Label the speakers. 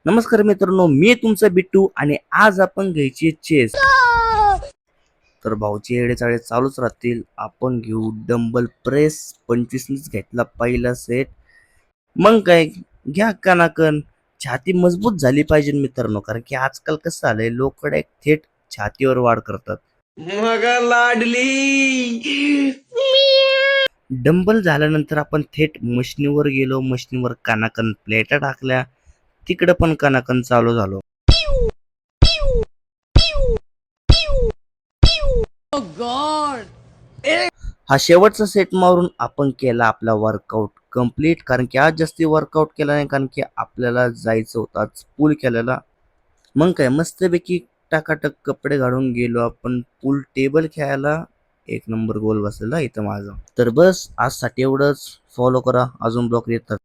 Speaker 1: नमस्कार मित्रांनो, मी तुमचा बिट्टू आणि आज आपण घ्यायची चेस. तर भाऊची येडेचाळे चालूच राहतील. आपण घेऊ डंबल प्रेस 25नीच घेतला पहिला सेट. मग काय घ्या कणाकण. छाती मजबूत झाली पाहिजे मित्रांनो, कारण की आजकाल कसं झालंय लोक थेट छातीवर वाढ करतात.
Speaker 2: मग लाडली
Speaker 1: डंबल झाल्यानंतर आपण थेट मशनीवर गेलो. मशनीवर कणाकण प्लेटा टाकल्या. तिकडं पण कणाकण चालू झालो. हा शेवटचा सेट मारून आपण केला आपला वर्कआउट कंप्लीट. कारण की आज जास्ती वर्कआउट केला नाही, कारण की आपल्याला जायचं होतं आज पूल केलेला. मग काय मस्तपैकी टाकाटक कपडे घालून गेलो आपण पूल टेबल खेळायला. एक नंबर गोल बसलेला इथं माझा. तर बस आजसाठी एवढंच. फॉलो करा, अजून ब्लॉग येतात.